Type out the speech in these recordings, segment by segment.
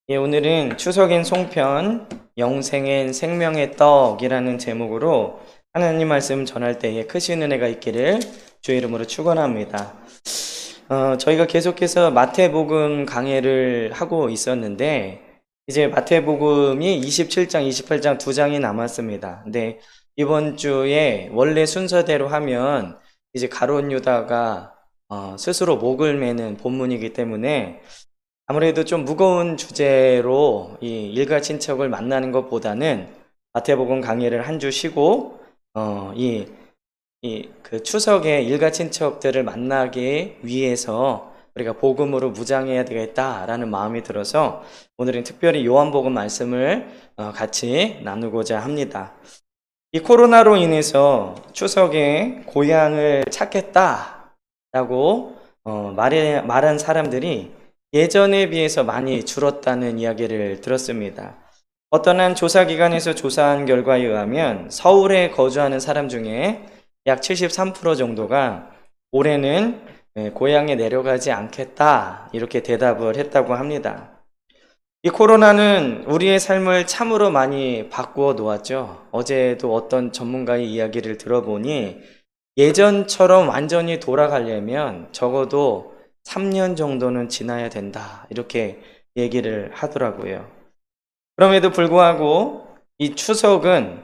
예, 오늘은 추석인 송편 영생엔 생명의 떡이라는 제목으로 하나님 말씀 전할 때에 크신 은혜가 있기를 주의 이름으로 축원합니다. 저희가 계속해서 마태복음 강해를 하고 있었는데 이제 마태복음이 27장, 28장 두 장이 남았습니다. 근데 이번 주에 원래 순서대로 하면 이제 가룟 유다가 스스로 목을 매는 본문이기 때문에 아무래도 좀 무거운 주제로 이 일가 친척을 만나는 것보다는 마태복음 강의를 한 주 쉬고 그 추석에 일가 친척들을 만나기 위해서 우리가 복음으로 무장해야 되겠다라는 마음이 들어서 오늘은 특별히 요한복음 말씀을 같이 나누고자 합니다. 이 코로나로 인해서 추석에 고향을 찾겠다라고 말한 사람들이 예전에 비해서 많이 줄었다는 이야기를 들었습니다. 어떤 한 조사기관에서 조사한 결과에 의하면 서울에 거주하는 사람 중에 약 73% 정도가 올해는 고향에 내려가지 않겠다 이렇게 대답을 했다고 합니다. 이 코로나는 우리의 삶을 참으로 많이 바꾸어 놓았죠. 어제도 어떤 전문가의 이야기를 들어보니 예전처럼 완전히 돌아가려면 적어도 3년 정도는 지나야 된다. 이렇게 얘기를 하더라고요. 그럼에도 불구하고 이 추석은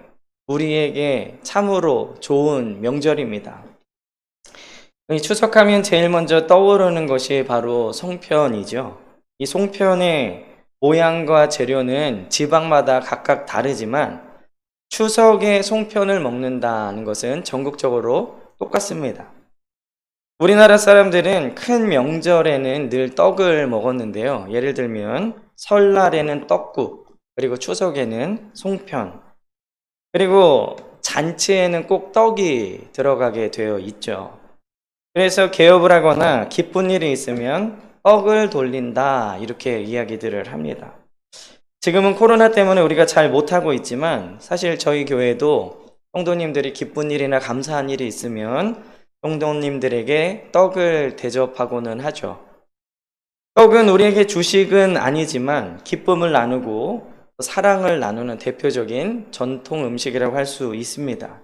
우리에게 참으로 좋은 명절입니다. 이 추석하면 제일 먼저 떠오르는 것이 바로 송편이죠. 이 송편의 모양과 재료는 지방마다 각각 다르지만 추석에 송편을 먹는다는 것은 전국적으로 똑같습니다. 우리나라 사람들은 큰 명절에는 늘 떡을 먹었는데요. 예를 들면 설날에는 떡국, 그리고 추석에는 송편, 그리고 잔치에는 꼭 떡이 들어가게 되어 있죠. 그래서 개업을 하거나 기쁜 일이 있으면 떡을 돌린다 이렇게 이야기들을 합니다. 지금은 코로나 때문에 우리가 잘 못하고 있지만 사실 저희 교회도 성도님들이 기쁜 일이나 감사한 일이 있으면 성도님들에게 떡을 대접하고는 하죠. 떡은 우리에게 주식은 아니지만 기쁨을 나누고 사랑을 나누는 대표적인 전통 음식이라고 할 수 있습니다.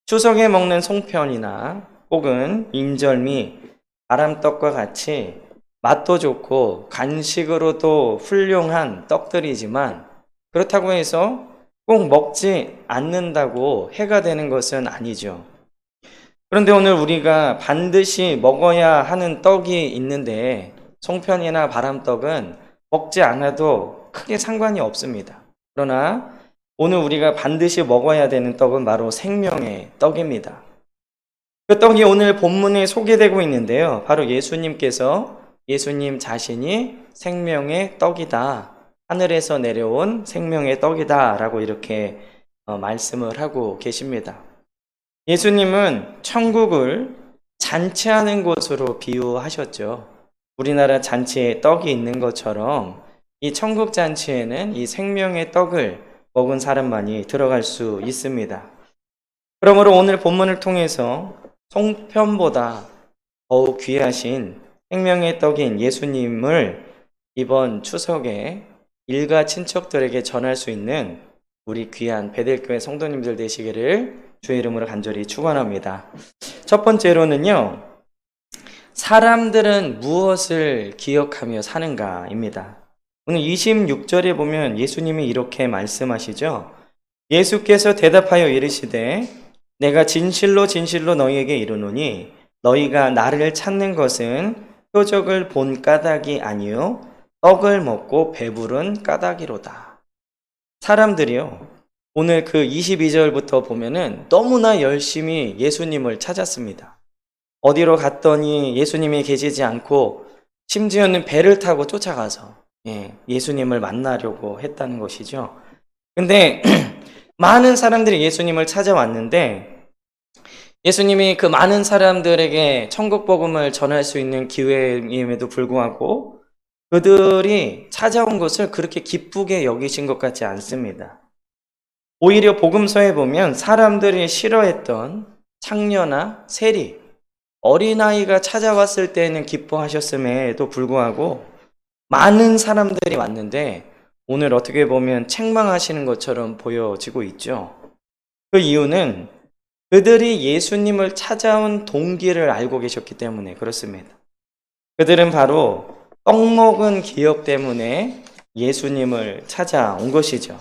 추석에 먹는 송편이나 혹은 인절미, 바람떡과 같이 맛도 좋고 간식으로도 훌륭한 떡들이지만 그렇다고 해서 꼭 먹지 않는다고 해가 되는 것은 아니죠. 그런데 오늘 우리가 반드시 먹어야 하는 떡이 있는데 송편이나 바람떡은 먹지 않아도 크게 상관이 없습니다. 그러나 오늘 우리가 반드시 먹어야 되는 떡은 바로 생명의 떡입니다. 그 떡이 오늘 본문에 소개되고 있는데요. 바로 예수님 자신이 생명의 떡이다. 하늘에서 내려온 생명의 떡이다. 라고 이렇게 말씀을 하고 계십니다. 예수님은 천국을 잔치하는 곳으로 비유하셨죠. 우리나라 잔치에 떡이 있는 것처럼 이 천국 잔치에는 이 생명의 떡을 먹은 사람만이 들어갈 수 있습니다. 그러므로 오늘 본문을 통해서 송편보다 더욱 귀하신 생명의 떡인 예수님을 이번 추석에 일가 친척들에게 전할 수 있는 우리 귀한 베델교회 성도님들 되시기를 주의 이름으로 간절히 축원합니다. 첫 번째로는요, 사람들은 무엇을 기억하며 사는가입니다. 오늘 26절에 보면 예수님이 이렇게 말씀하시죠. 예수께서 대답하여 이르시되 내가 진실로 진실로 너희에게 이르노니 너희가 나를 찾는 것은 표적을 본 까닭이 아니요 떡을 먹고 배부른 까닭이로다. 사람들이요, 오늘 그 22절부터 보면은 너무나 열심히 예수님을 찾았습니다. 어디로 갔더니 예수님이 계시지 않고 심지어는 배를 타고 쫓아가서 예수님을 만나려고 했다는 것이죠. 근데 많은 사람들이 예수님을 찾아왔는데 예수님이 그 많은 사람들에게 천국 복음을 전할 수 있는 기회임에도 불구하고 그들이 찾아온 것을 그렇게 기쁘게 여기신 것 같지 않습니다. 오히려 복음서에 보면 사람들이 싫어했던 창녀나 세리, 어린아이가 찾아왔을 때는 기뻐하셨음에도 불구하고 많은 사람들이 왔는데 오늘 어떻게 보면 책망하시는 것처럼 보여지고 있죠. 그 이유는 그들이 예수님을 찾아온 동기를 알고 계셨기 때문에 그렇습니다. 그들은 바로 떡 먹은 기억 때문에 예수님을 찾아온 것이죠.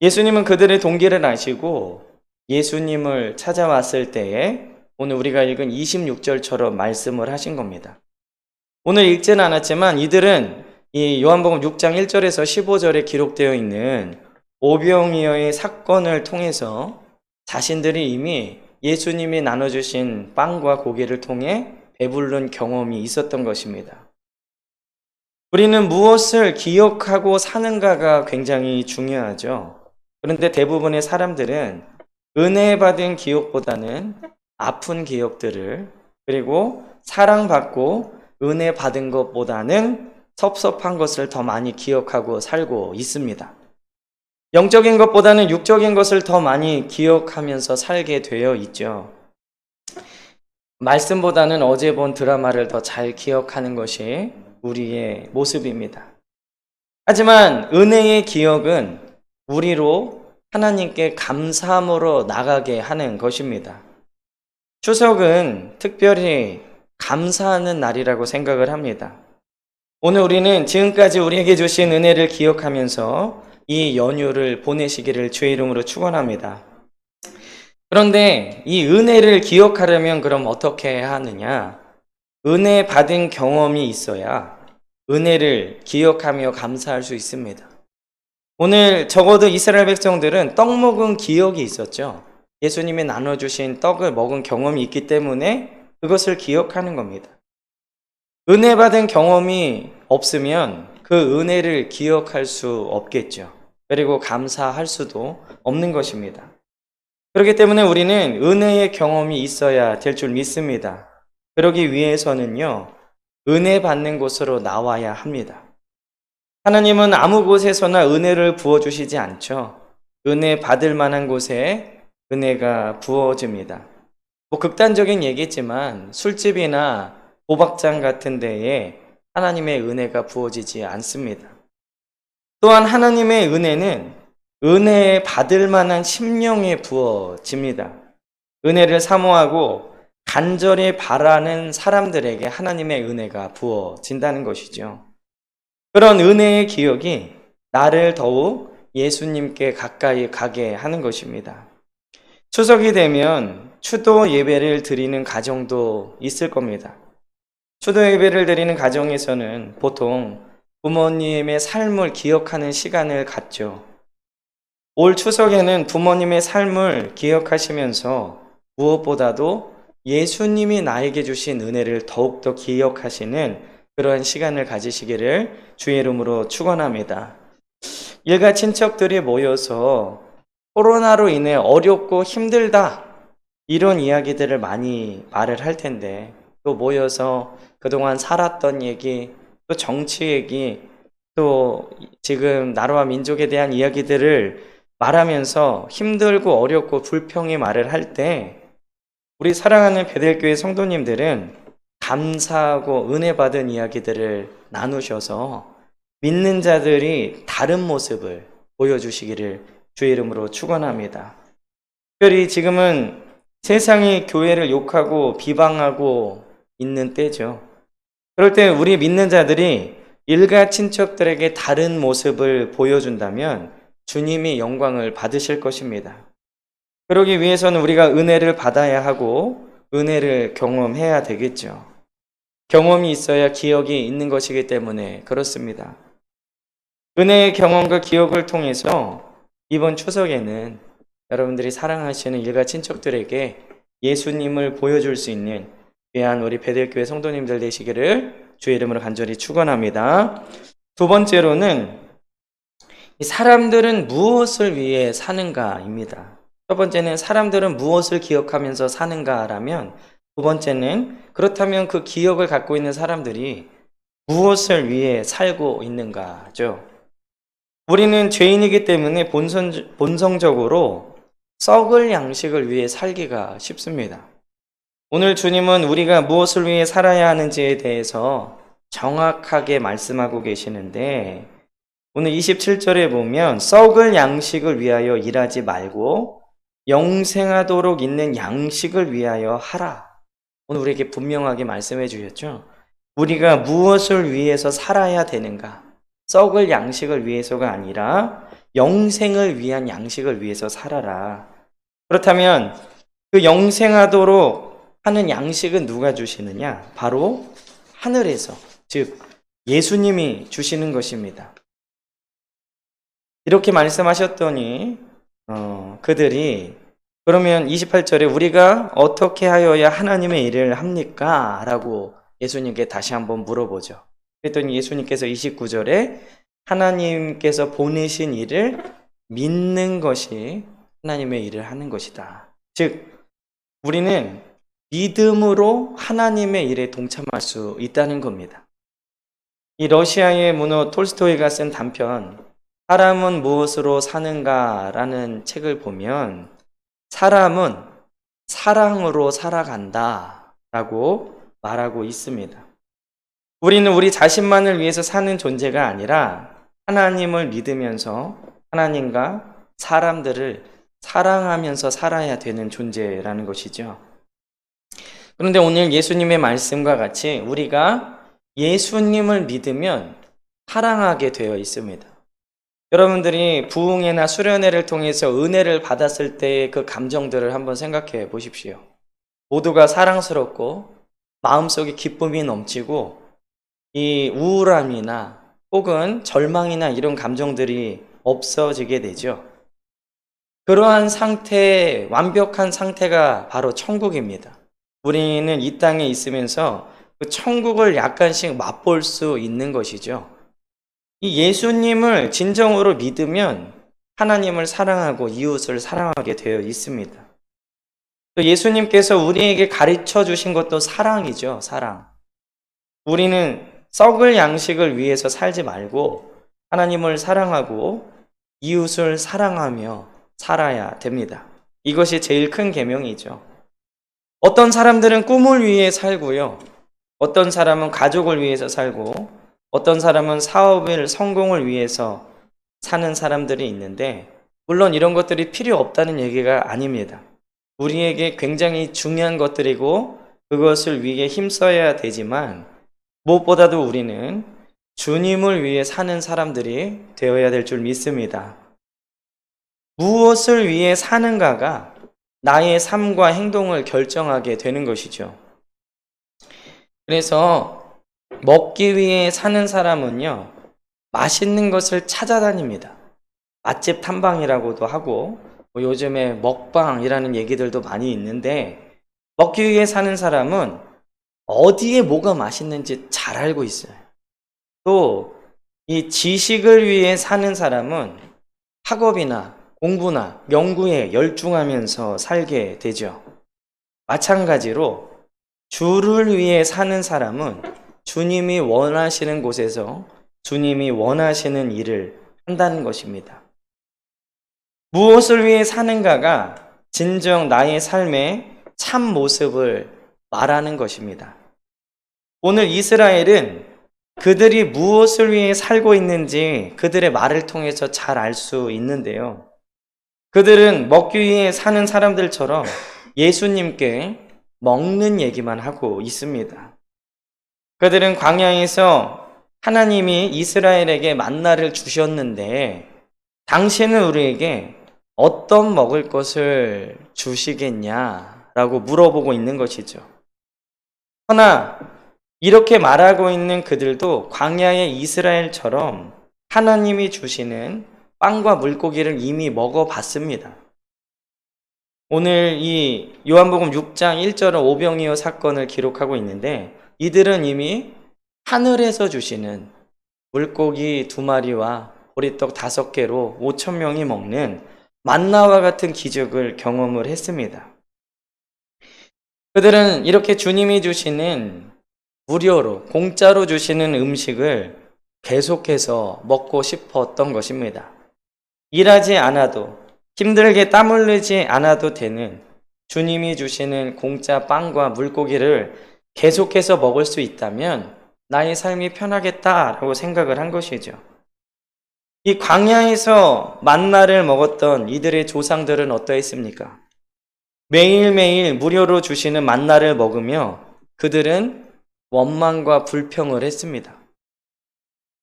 예수님은 그들의 동기를 아시고 예수님을 찾아왔을 때에 오늘 우리가 읽은 26절처럼 말씀을 하신 겁니다. 오늘 읽지는 않았지만 이들은 이 요한복음 6장 1절에서 15절에 기록되어 있는 오병이어의 사건을 통해서 자신들이 이미 예수님이 나눠주신 빵과 고기를 통해 배부른 경험이 있었던 것입니다. 우리는 무엇을 기억하고 사는가가 굉장히 중요하죠. 그런데 대부분의 사람들은 은혜 받은 기억보다는 아픈 기억들을, 그리고 사랑받고 은혜 받은 것보다는 섭섭한 것을 더 많이 기억하고 살고 있습니다. 영적인 것보다는 육적인 것을 더 많이 기억하면서 살게 되어 있죠. 말씀보다는 어제 본 드라마를 더 잘 기억하는 것이 우리의 모습입니다. 하지만 은혜의 기억은 우리로 하나님께 감사함으로 나가게 하는 것입니다. 추석은 특별히 감사하는 날이라고 생각을 합니다. 오늘 우리는 지금까지 우리에게 주신 은혜를 기억하면서 이 연휴를 보내시기를 주의 이름으로 축원합니다. 그런데 이 은혜를 기억하려면 그럼 어떻게 해야 하느냐? 은혜 받은 경험이 있어야 은혜를 기억하며 감사할 수 있습니다. 오늘 적어도 이스라엘 백성들은 떡 먹은 기억이 있었죠. 예수님이 나눠주신 떡을 먹은 경험이 있기 때문에 그것을 기억하는 겁니다. 은혜 받은 경험이 없으면 그 은혜를 기억할 수 없겠죠. 그리고 감사할 수도 없는 것입니다. 그렇기 때문에 우리는 은혜의 경험이 있어야 될 줄 믿습니다. 그러기 위해서는요, 은혜 받는 곳으로 나와야 합니다. 하나님은 아무 곳에서나 은혜를 부어주시지 않죠. 은혜 받을 만한 곳에 은혜가 부어집니다. 극단적인 얘기지만 술집이나 도박장 같은 데에 하나님의 은혜가 부어지지 않습니다. 또한 하나님의 은혜는 은혜 받을 만한 심령에 부어집니다. 은혜를 사모하고 간절히 바라는 사람들에게 하나님의 은혜가 부어진다는 것이죠. 그런 은혜의 기억이 나를 더욱 예수님께 가까이 가게 하는 것입니다. 추석이 되면 추도 예배를 드리는 가정도 있을 겁니다. 추도 예배를 드리는 가정에서는 보통 부모님의 삶을 기억하는 시간을 갖죠. 올 추석에는 부모님의 삶을 기억하시면서 무엇보다도 예수님이 나에게 주신 은혜를 더욱더 기억하시는 그러한 시간을 가지시기를 주의 이름으로 축원합니다. 일가 친척들이 모여서 코로나로 인해 어렵고 힘들다 이런 이야기들을 많이 말을 할 텐데, 또 모여서 그동안 살았던 얘기, 또 정치 얘기, 또 지금 나라와 민족에 대한 이야기들을 말하면서 힘들고 어렵고 불평의 말을 할 때 우리 사랑하는 베델교회 성도님들은 감사하고 은혜 받은 이야기들을 나누셔서 믿는 자들이 다른 모습을 보여주시기를 주의 이름으로 축원합니다. 특별히 지금은 세상이 교회를 욕하고 비방하고 있는 때죠. 그럴 때 우리 믿는 자들이 일가 친척들에게 다른 모습을 보여준다면 주님이 영광을 받으실 것입니다. 그러기 위해서는 우리가 은혜를 받아야 하고 은혜를 경험해야 되겠죠. 경험이 있어야 기억이 있는 것이기 때문에 그렇습니다. 은혜의 경험과 기억을 통해서 이번 추석에는 여러분들이 사랑하시는 일가 친척들에게 예수님을 보여줄 수 있는 귀한 우리 베델교회 성도님들 되시기를 주의 이름으로 간절히 축원합니다. 두 번째로는 사람들은 무엇을 위해 사는가입니다. 첫 번째는 사람들은 무엇을 기억하면서 사는가라면, 두 번째는 그렇다면 그 기억을 갖고 있는 사람들이 무엇을 위해 살고 있는가죠. 우리는 죄인이기 때문에 본성적으로 썩을 양식을 위해 살기가 쉽습니다. 오늘 주님은 우리가 무엇을 위해 살아야 하는지에 대해서 정확하게 말씀하고 계시는데 오늘 27절에 보면 썩을 양식을 위하여 일하지 말고 영생하도록 있는 양식을 위하여 하라. 오늘 우리에게 분명하게 말씀해 주셨죠. 우리가 무엇을 위해서 살아야 되는가? 썩을 양식을 위해서가 아니라 영생을 위한 양식을 위해서 살아라. 그렇다면 그 영생하도록 하는 양식은 누가 주시느냐? 바로 하늘에서, 즉 예수님이 주시는 것입니다. 이렇게 말씀하셨더니 그들이 그러면 28절에 우리가 어떻게 하여야 하나님의 일을 합니까? 라고 예수님께 다시 한번 물어보죠. 그랬더니 예수님께서 29절에 하나님께서 보내신 일을 믿는 것이 하나님의 일을 하는 것이다. 즉 우리는 믿음으로 하나님의 일에 동참할 수 있다는 겁니다. 이 러시아의 문호 톨스토이가 쓴 단편 사람은 무엇으로 사는가라는 책을 보면 사람은 사랑으로 살아간다 라고 말하고 있습니다. 우리는 우리 자신만을 위해서 사는 존재가 아니라 하나님을 믿으면서 하나님과 사람들을 사랑하면서 살아야 되는 존재라는 것이죠. 그런데 오늘 예수님의 말씀과 같이 우리가 예수님을 믿으면 사랑하게 되어 있습니다. 여러분들이 부흥회나 수련회를 통해서 은혜를 받았을 때의 그 감정들을 한번 생각해 보십시오. 모두가 사랑스럽고 마음속에 기쁨이 넘치고 이 우울함이나 혹은 절망이나 이런 감정들이 없어지게 되죠. 그러한 상태, 완벽한 상태가 바로 천국입니다. 우리는 이 땅에 있으면서 그 천국을 약간씩 맛볼 수 있는 것이죠. 이 예수님을 진정으로 믿으면 하나님을 사랑하고 이웃을 사랑하게 되어 있습니다. 또 예수님께서 우리에게 가르쳐 주신 것도 사랑이죠, 사랑. 우리는 썩을 양식을 위해서 살지 말고 하나님을 사랑하고 이웃을 사랑하며 살아야 됩니다. 이것이 제일 큰 계명이죠. 어떤 사람들은 꿈을 위해 살고요. 어떤 사람은 가족을 위해서 살고 어떤 사람은 사업을 성공을 위해서 사는 사람들이 있는데 물론 이런 것들이 필요 없다는 얘기가 아닙니다. 우리에게 굉장히 중요한 것들이고 그것을 위해 힘써야 되지만 무엇보다도 우리는 주님을 위해 사는 사람들이 되어야 될 줄 믿습니다. 무엇을 위해 사는가가 나의 삶과 행동을 결정하게 되는 것이죠. 그래서 먹기 위해 사는 사람은요, 맛있는 것을 찾아다닙니다. 맛집 탐방이라고도 하고, 요즘에 먹방이라는 얘기들도 많이 있는데, 먹기 위해 사는 사람은 어디에 뭐가 맛있는지 잘 알고 있어요. 또, 이 지식을 위해 사는 사람은 학업이나 공부나 연구에 열중하면서 살게 되죠. 마찬가지로 주를 위해 사는 사람은 주님이 원하시는 곳에서 주님이 원하시는 일을 한다는 것입니다. 무엇을 위해 사는가가 진정 나의 삶의 참 모습을 말하는 것입니다. 오늘 이스라엘은 그들이 무엇을 위해 살고 있는지 그들의 말을 통해서 잘 알 수 있는데요. 그들은 먹기 위해 사는 사람들처럼 예수님께 먹는 얘기만 하고 있습니다. 그들은 광야에서 하나님이 이스라엘에게 만나를 주셨는데 당신은 우리에게 어떤 먹을 것을 주시겠냐라고 물어보고 있는 것이죠. 그러나 이렇게 말하고 있는 그들도 광야의 이스라엘처럼 하나님이 주시는 빵과 물고기를 이미 먹어봤습니다. 오늘 이 요한복음 6장 1절은 오병이어 사건을 기록하고 있는데 이들은 이미 하늘에서 주시는 물고기 2마리와 보리떡 5개로 5,000명이 먹는 만나와 같은 기적을 경험을 했습니다. 그들은 이렇게 주님이 주시는 무료로 공짜로 주시는 음식을 계속해서 먹고 싶었던 것입니다. 일하지 않아도 힘들게 땀 흘리지 않아도 되는 주님이 주시는 공짜 빵과 물고기를 계속해서 먹을 수 있다면 나의 삶이 편하겠다라고 생각을 한 것이죠. 이 광야에서 만나를 먹었던 이들의 조상들은 어떠했습니까? 매일매일 무료로 주시는 만나를 먹으며 그들은 원망과 불평을 했습니다.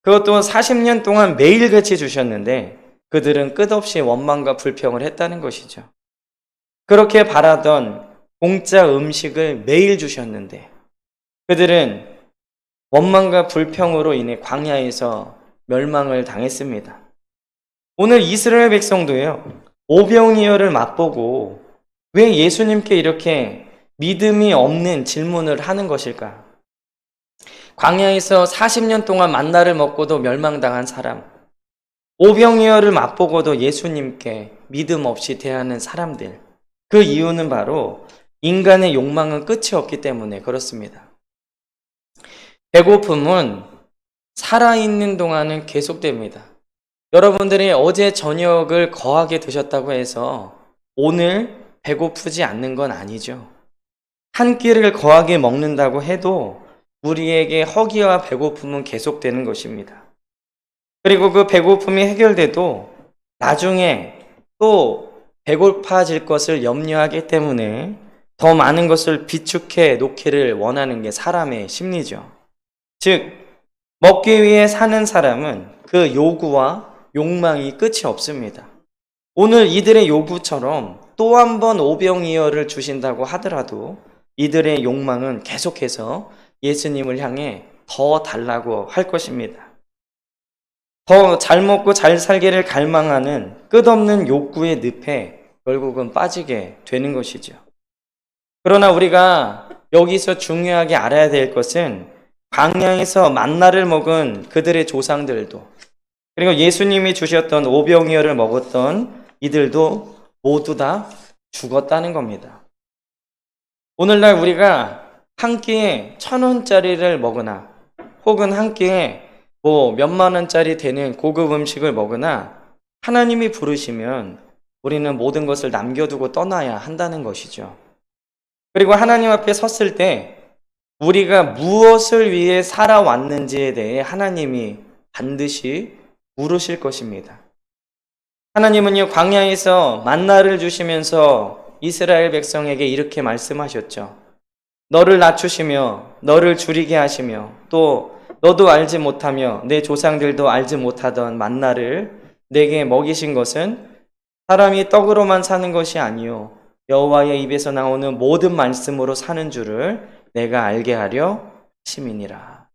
그것도 40년 동안 매일같이 주셨는데 그들은 끝없이 원망과 불평을 했다는 것이죠. 그렇게 바라던 공짜 음식을 매일 주셨는데 그들은 원망과 불평으로 인해 광야에서 멸망을 당했습니다. 오늘 이스라엘 백성도요, 오병이어를 맛보고 왜 예수님께 이렇게 믿음이 없는 질문을 하는 것일까? 광야에서 40년 동안 만나를 먹고도 멸망당한 사람, 오병이어를 맛보고도 예수님께 믿음 없이 대하는 사람들, 그 이유는 바로 인간의 욕망은 끝이 없기 때문에 그렇습니다. 배고픔은 살아있는 동안은 계속됩니다. 여러분들이 어제 저녁을 거하게 드셨다고 해서 오늘 배고프지 않는 건 아니죠. 한 끼를 거하게 먹는다고 해도 우리에게 허기와 배고픔은 계속되는 것입니다. 그리고 그 배고픔이 해결돼도 나중에 또 배고파질 것을 염려하기 때문에 더 많은 것을 비축해 놓기를 원하는 게 사람의 심리죠. 즉, 먹기 위해 사는 사람은 그 요구와 욕망이 끝이 없습니다. 오늘 이들의 요구처럼 또 한 번 오병이어를 주신다고 하더라도 이들의 욕망은 계속해서 예수님을 향해 더 달라고 할 것입니다. 더 잘 먹고 잘 살기를 갈망하는 끝없는 욕구의 늪에 결국은 빠지게 되는 것이죠. 그러나 우리가 여기서 중요하게 알아야 될 것은 광야에서 만나를 먹은 그들의 조상들도 그리고 예수님이 주셨던 오병이어를 먹었던 이들도 모두 다 죽었다는 겁니다. 오늘날 우리가 한 끼에 1,000원짜리를 먹으나 혹은 한 끼에 몇만 원짜리 되는 고급 음식을 먹으나 하나님이 부르시면 우리는 모든 것을 남겨두고 떠나야 한다는 것이죠. 그리고 하나님 앞에 섰을 때 우리가 무엇을 위해 살아왔는지에 대해 하나님이 반드시 물으실 것입니다. 하나님은요, 광야에서 만나를 주시면서 이스라엘 백성에게 이렇게 말씀하셨죠. 너를 낮추시며 너를 줄이게 하시며 또 너도 알지 못하며 내 조상들도 알지 못하던 만나를 내게 먹이신 것은 사람이 떡으로만 사는 것이 아니요 여호와의 입에서 나오는 모든 말씀으로 사는 줄을 내가 알게 하려 하심이니라.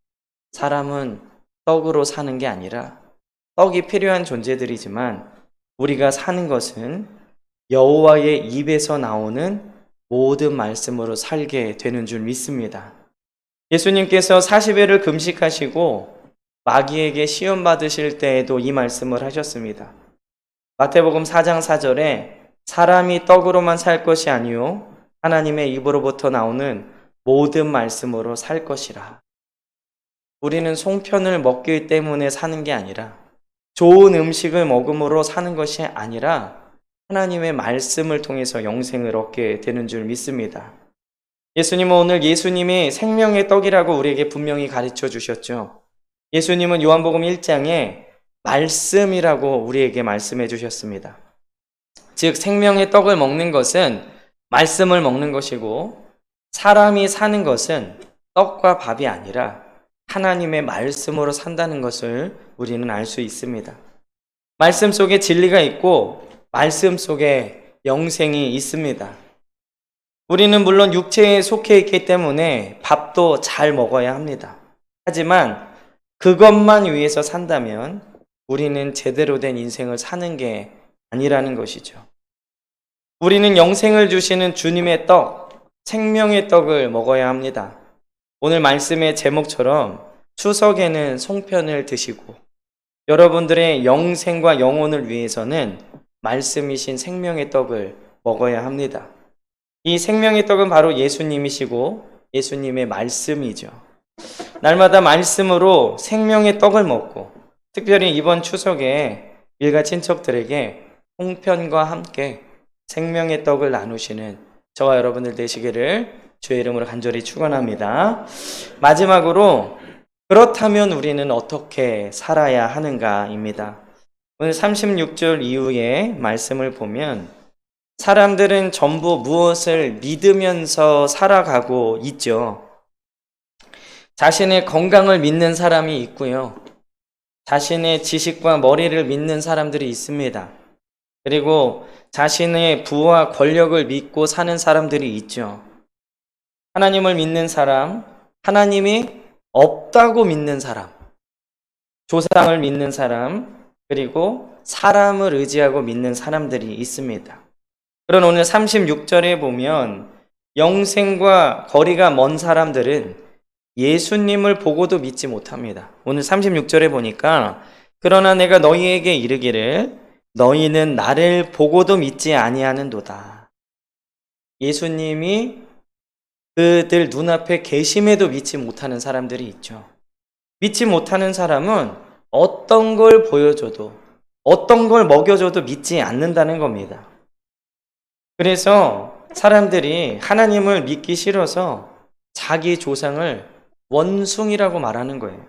사람은 떡으로 사는 게 아니라 떡이 필요한 존재들이지만 우리가 사는 것은 여호와의 입에서 나오는 모든 말씀으로 살게 되는 줄 믿습니다. 예수님께서 40일을 금식하시고 마귀에게 시험 받으실 때에도 이 말씀을 하셨습니다. 마태복음 4장 4절에 사람이 떡으로만 살 것이 아니요 하나님의 입으로부터 나오는 모든 말씀으로 살 것이라. 우리는 송편을 먹기 때문에 사는 게 아니라 좋은 음식을 먹음으로 사는 것이 아니라 하나님의 말씀을 통해서 영생을 얻게 되는 줄 믿습니다. 예수님은 오늘 예수님이 생명의 떡이라고 우리에게 분명히 가르쳐 주셨죠. 예수님은 요한복음 1장에 말씀이라고 우리에게 말씀해 주셨습니다. 즉 생명의 떡을 먹는 것은 말씀을 먹는 것이고 사람이 사는 것은 떡과 밥이 아니라 하나님의 말씀으로 산다는 것을 우리는 알 수 있습니다. 말씀 속에 진리가 있고 말씀 속에 영생이 있습니다. 우리는 물론 육체에 속해 있기 때문에 밥도 잘 먹어야 합니다. 하지만 그것만 위해서 산다면 우리는 제대로 된 인생을 사는 게 아니라는 것이죠. 우리는 영생을 주시는 주님의 떡, 생명의 떡을 먹어야 합니다. 오늘 말씀의 제목처럼 추석에는 송편을 드시고 여러분들의 영생과 영혼을 위해서는 말씀이신 생명의 떡을 먹어야 합니다. 이 생명의 떡은 바로 예수님이시고 예수님의 말씀이죠. 날마다 말씀으로 생명의 떡을 먹고 특별히 이번 추석에 일가 친척들에게 송편과 함께 생명의 떡을 나누시는 저와 여러분들 되시기를 주의 이름으로 간절히 축원합니다. 마지막으로 그렇다면 우리는 어떻게 살아야 하는가입니다. 오늘 36절 이후에 말씀을 보면 사람들은 전부 무엇을 믿으면서 살아가고 있죠. 자신의 건강을 믿는 사람이 있고요. 자신의 지식과 머리를 믿는 사람들이 있습니다. 그리고 자신의 부와 권력을 믿고 사는 사람들이 있죠. 하나님을 믿는 사람, 하나님이 없다고 믿는 사람, 조상을 믿는 사람, 그리고 사람을 의지하고 믿는 사람들이 있습니다. 그런 오늘 36절에 보면 영생과 거리가 먼 사람들은 예수님을 보고도 믿지 못합니다. 오늘 36절에 보니까 그러나 내가 너희에게 이르기를 너희는 나를 보고도 믿지 아니하는도다. 예수님이 그들 눈앞에 계심에도 믿지 못하는 사람들이 있죠. 믿지 못하는 사람은 어떤 걸 보여줘도 어떤 걸 먹여줘도 믿지 않는다는 겁니다. 그래서 사람들이 하나님을 믿기 싫어서 자기 조상을 원숭이라고 말하는 거예요.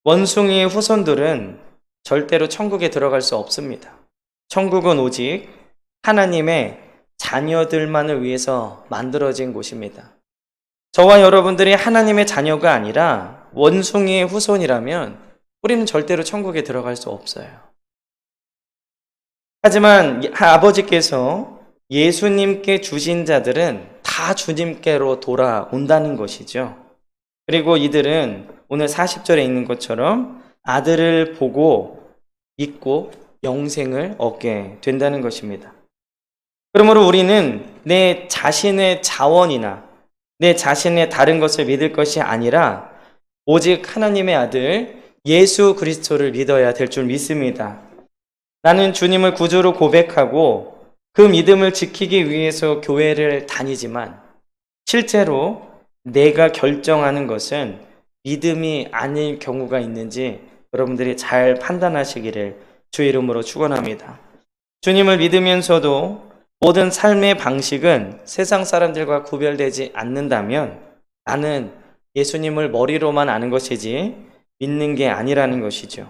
원숭이의 후손들은 절대로 천국에 들어갈 수 없습니다. 천국은 오직 하나님의 자녀들만을 위해서 만들어진 곳입니다. 저와 여러분들이 하나님의 자녀가 아니라 원숭이의 후손이라면 우리는 절대로 천국에 들어갈 수 없어요. 하지만 아버지께서 예수님께 주신 자들은 다 주님께로 돌아온다는 것이죠. 그리고 이들은 오늘 40절에 있는 것처럼 아들을 보고 믿고 영생을 얻게 된다는 것입니다. 그러므로 우리는 내 자신의 자원이나 내 자신의 다른 것을 믿을 것이 아니라 오직 하나님의 아들 예수 그리스도를 믿어야 될 줄 믿습니다. 나는 주님을 구주로 고백하고 그 믿음을 지키기 위해서 교회를 다니지만 실제로 내가 결정하는 것은 믿음이 아닐 경우가 있는지 여러분들이 잘 판단하시기를 주의 이름으로 축원합니다. 주님을 믿으면서도 모든 삶의 방식은 세상 사람들과 구별되지 않는다면 나는 예수님을 머리로만 아는 것이지 믿는 게 아니라는 것이죠.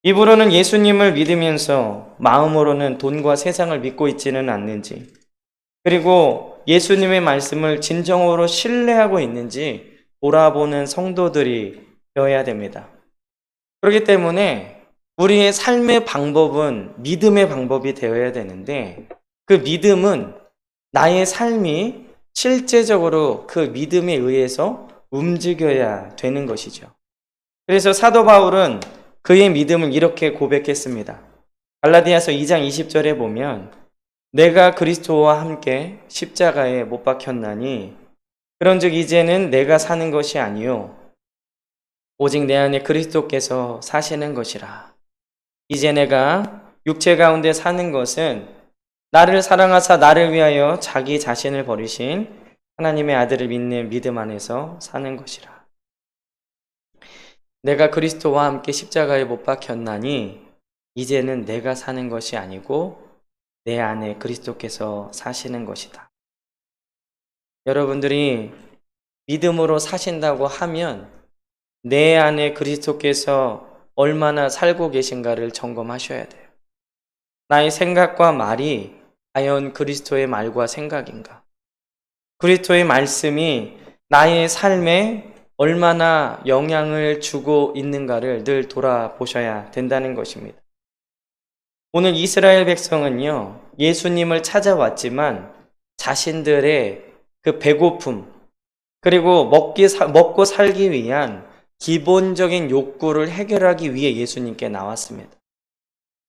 입으로는 예수님을 믿으면서 마음으로는 돈과 세상을 믿고 있지는 않는지, 그리고 예수님의 말씀을 진정으로 신뢰하고 있는지 돌아보는 성도들이 되어야 됩니다. 그렇기 때문에 우리의 삶의 방법은 믿음의 방법이 되어야 되는데 그 믿음은 나의 삶이 실제적으로 그 믿음에 의해서 움직여야 되는 것이죠. 그래서 사도 바울은 그의 믿음을 이렇게 고백했습니다. 갈라디아서 2장 20절에 보면 내가 그리스도와 함께 십자가에 못 박혔나니 그런즉 이제는 내가 사는 것이 아니요 오직 내 안에 그리스도께서 사시는 것이라. 이제 내가 육체 가운데 사는 것은 나를 사랑하사 나를 위하여 자기 자신을 버리신 하나님의 아들을 믿는 믿음 안에서 사는 것이라. 내가 그리스도와 함께 십자가에 못 박혔나니 이제는 내가 사는 것이 아니고 내 안에 그리스도께서 사시는 것이다. 여러분들이 믿음으로 사신다고 하면 내 안에 그리스도께서 얼마나 살고 계신가를 점검하셔야 돼요. 나의 생각과 말이 과연 그리스도의 말과 생각인가? 그리스도의 말씀이 나의 삶에 얼마나 영향을 주고 있는가를 늘 돌아보셔야 된다는 것입니다. 오늘 이스라엘 백성은요, 예수님을 찾아왔지만 자신들의 그 배고픔, 그리고 먹고 살기 위한 기본적인 욕구를 해결하기 위해 예수님께 나왔습니다.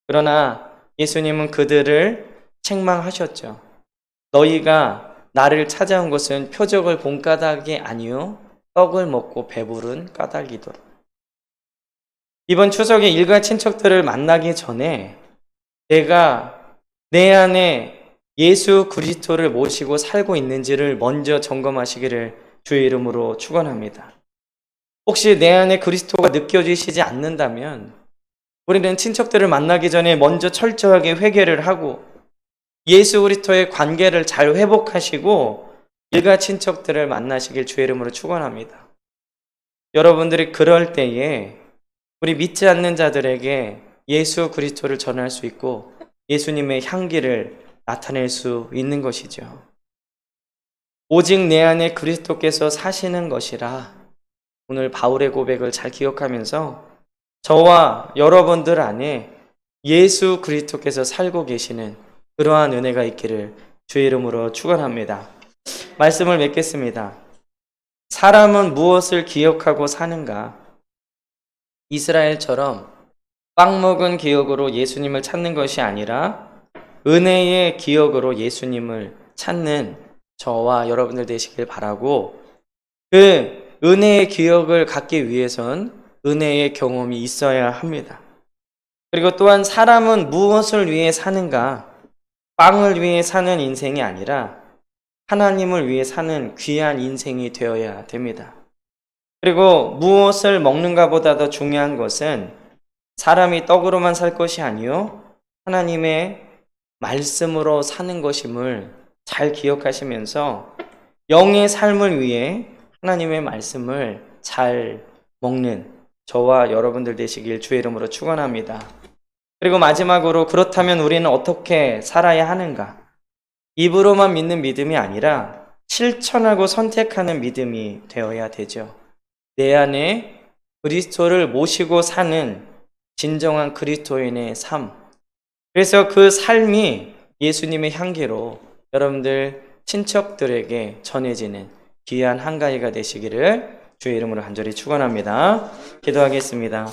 그러나 예수님은 그들을 책망하셨죠. 너희가 나를 찾아온 것은 표적을 본 까닭이 아니요 떡을 먹고 배부른 까닭이도록. 이번 추석에 일가 친척들을 만나기 전에 내가 내 안에 예수 그리스도를 모시고 살고 있는지를 먼저 점검하시기를 주의 이름으로 축원합니다. 혹시 내 안에 그리스도가 느껴지시지 않는다면 우리는 친척들을 만나기 전에 먼저 철저하게 회개를 하고 예수 그리스도의 관계를 잘 회복하시고 일가 친척들을 만나시길 주의 이름으로 축원합니다. 여러분들이 그럴 때에 우리 믿지 않는 자들에게 예수 그리스도를 전할 수 있고 예수님의 향기를 나타낼 수 있는 것이죠. 오직 내 안에 그리스도께서 사시는 것이라. 오늘 바울의 고백을 잘 기억하면서 저와 여러분들 안에 예수 그리스도께서 살고 계시는 그러한 은혜가 있기를 주의 이름으로 축원합니다. 말씀을 맺겠습니다. 사람은 무엇을 기억하고 사는가? 이스라엘처럼 빵 먹은 기억으로 예수님을 찾는 것이 아니라 은혜의 기억으로 예수님을 찾는 저와 여러분들 되시길 바라고, 그 은혜의 기억을 갖기 위해선 은혜의 경험이 있어야 합니다. 그리고 또한 사람은 무엇을 위해 사는가? 빵을 위해 사는 인생이 아니라 하나님을 위해 사는 귀한 인생이 되어야 됩니다. 그리고 무엇을 먹는가 보다 더 중요한 것은 사람이 떡으로만 살 것이 아니요 하나님의 말씀으로 사는 것임을 잘 기억하시면서 영의 삶을 위해 하나님의 말씀을 잘 먹는 저와 여러분들 되시길 주의 이름으로 축원합니다. 그리고 마지막으로, 그렇다면 우리는 어떻게 살아야 하는가? 입으로만 믿는 믿음이 아니라 실천하고 선택하는 믿음이 되어야 되죠. 내 안에 그리스도를 모시고 사는 진정한 그리스도인의 삶. 그래서 그 삶이 예수님의 향기로 여러분들 친척들에게 전해지는 귀한 한가위가 되시기를 주의 이름으로 간절히 축원합니다. 기도하겠습니다.